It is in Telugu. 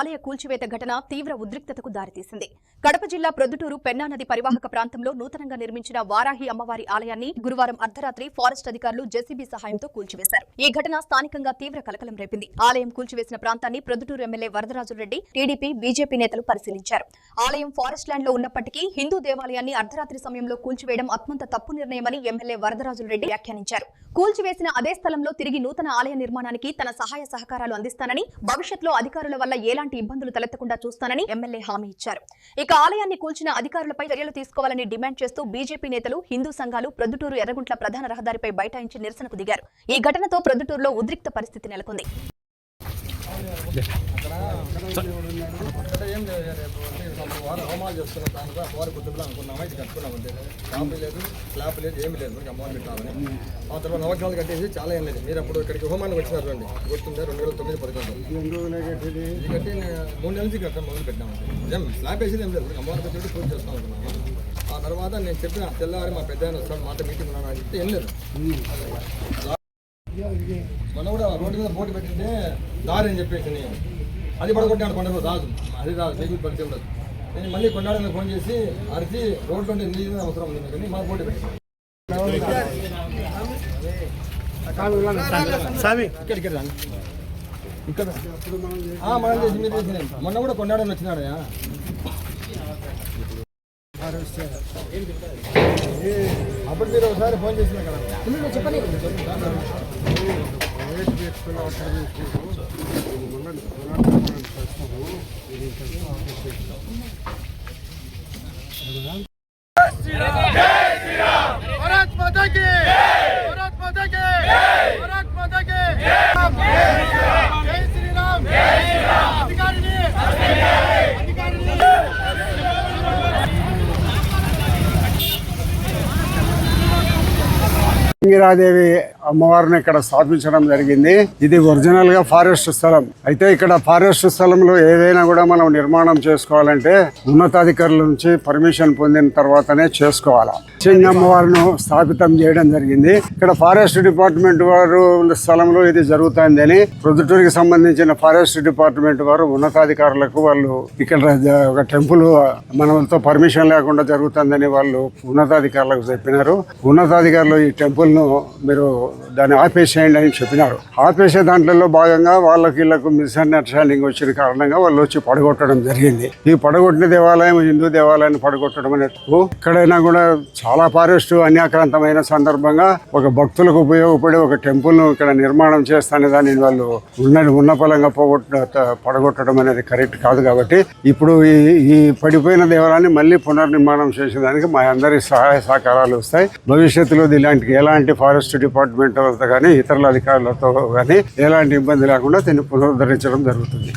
ఆలయ కూల్చివేత ఘటన తీవ్ర ఉద్రిక్తతకు దారితీసింది. కడప జిల్లా ప్రొద్దుటూరు పెన్నా నది పరివాహక ప్రాంతంలో నూతనంగా నిర్మించిన వారాహి అమ్మవారి ఆలయాన్ని గురువారం అర్ధరాత్రి ఫారెస్ట్ అధికారులు జేసీబీ సహాయంతో కూల్చివేశారు. ఈ ఘటన స్థానికంగా తీవ్ర కలకలం రేపింది. ఆలయం కూల్చివేసిన ప్రాంతాన్ని Proddatur MLA Varadaraju Reddy, TDP, BJP నేతలు పరిశీలించారు. ఆలయం ఫారెస్ట్ ల్యాండ్ లో ఉన్నప్పటికీ హిందూ దేవాలయాన్ని అర్ధరాత్రి సమయంలో కూల్చివేయడం అత్యంత తప్పు నిర్ణయమని ఎమ్మెల్యే వరదరాజురెడ్డి వ్యాఖ్యానించారు. కూల్చివేసిన అదే స్థలంలో తిరిగి నూతన ఆలయ నిర్మాణానికి తన సహాయ సహకారాలు అందిస్తానని, భవిష్యత్తులో అధికారుల వల్ల ఎలాంటి ఇబ్బందులు తలెత్తకుండా చూస్తానని ఎమ్మెల్యే హామీ ఇచ్చారు. ఇక ఆలయాన్ని కూల్చిన అధికారులపై చర్యలు తీసుకోవాలని డిమాండ్ చేస్తూ బీజేపీ నేతలు, హిందూ సంఘాలు ప్రొద్దుటూరు ఎర్రగుంట్ల ప్రధాన రహదారిపై బైఠాయించి నిరసనకు దిగారు. ఈ ఘటనతో ప్రొద్దుటూరులో ఉద్రిక్త పరిస్థితి నెలకొంది. హోమాలు చేస్తున్న దానిగా వారి పొద్దుగా అనుకున్నామా, ఇది కట్టుకున్నామంటే షాపు లేదు, స్లాబ్ లేదు, ఏమి లేదు, అమ్మవారిని పెట్టామని. ఆ తర్వాత నవగ్రహాలు కట్టేసి చాలా ఏం లేదు. మీరు అప్పుడు ఇక్కడికి హోమాన్ని వచ్చినారు రండి, గుర్తుంది 2009-11 ఇది కట్టి 3 నెలల నుంచి కట్టడం మొదలు పెట్టామండి. ఏం స్లాబ్ వేసేది ఏం లేదు, అమ్మవారి పెట్టి పూజ చేస్తాం అనుకున్నాము. ఆ తర్వాత నేను చెప్పిన తెల్లవారి మా పెద్ద వస్తాడు, మాతో మీటింగ్ ఉన్నాను అని చెప్తే ఏం లేదు. మొన్న కూడా రోడ్డు మీద బోటు పెట్టింటే దారి అని చెప్పేసి అది పడగొట్టాడు. కొండ రాదు, అది రాదు, మీకు పరిచయం ఉండదు. నేను మళ్ళీ కొండాడని ఫోన్ చేసి అరిచి రోడ్డు ఉంటే నీళ్ళు అవసరం ఉంది కానీ మా బోటు పెట్టాను. ఇక్కడ ఇక్కడ మనం చేసి మీరు చేసిన మొన్న కూడా కొండాడని వచ్చినాడయా. అప్పుడు మీరు ఒకసారి ఫోన్ చేసినా కదా చెప్పండి. సింగిరాదేవి అమ్మవారిని ఇక్కడ స్థాపించడం జరిగింది. ఇది ఒరిజినల్ గా ఫారెస్ట్ స్థలం. అయితే ఇక్కడ ఫారెస్ట్ స్థలంలో ఏదైనా కూడా మనం నిర్మాణం చేసుకోవాలంటే ఉన్నతాధికారుల నుంచి పర్మిషన్ పొందిన తర్వాతనే చేసుకోవాలా. సింగ అమ్మవారిని స్థాపితం చేయడం జరిగింది. ఇక్కడ ఫారెస్ట్ డిపార్ట్మెంట్ వారు స్థలంలో ఇది జరుగుతుందని ప్రొద్దుటూరుకి సంబంధించిన ఫారెస్ట్ డిపార్ట్మెంట్ వారు ఉన్నతాధికారులకు వాళ్ళు ఇక్కడ ఒక టెంపుల్ మనతో పర్మిషన్ లేకుండా జరుగుతుందని వాళ్ళు ఉన్నతాధికారులకు చెప్పినారు. ఉన్నతాధికారులు ఈ టెంపుల్ ను మీరు దాన్ని ఆపేసేయండి అని చెప్పినారు. ఆపేసే దాంట్లో భాగంగా వాళ్ళకి వీళ్ళకు మిస్అండర్స్టాండింగ్ వచ్చిన కారణంగా వాళ్ళు వచ్చి పడగొట్టడం జరిగింది. ఈ పడగొట్టిన దేవాలయం హిందూ దేవాలయాన్ని పడగొట్టడం అనేట్టు ఎక్కడైనా కూడా చాలా ఫారెస్ట్ అన్యాక్రాంతమైన సందర్భంగా ఒక భక్తులకు ఉపయోగపడే ఒక టెంపుల్ ను ఇక్కడ నిర్మాణం చేస్తానే దాన్ని వాళ్ళు ఉన్న ఫలంగా పడగొట్టడం అనేది కరెక్ట్ కాదు. కాబట్టి ఇప్పుడు ఈ పడిపోయిన దేవాలయాన్ని మళ్ళీ పునర్నిర్మాణం చేసేదానికి మా అందరి సహాయ సహకారాలు వస్తాయి. భవిష్యత్తులో ఎలాంటి ఫారెస్ట్ డిపార్ట్మెంట్ కానీ ఇతరుల అధికారులతో కానీ ఎలాంటి ఇబ్బంది లేకుండా దీన్ని పునరుద్ధరించడం జరుగుతుంది.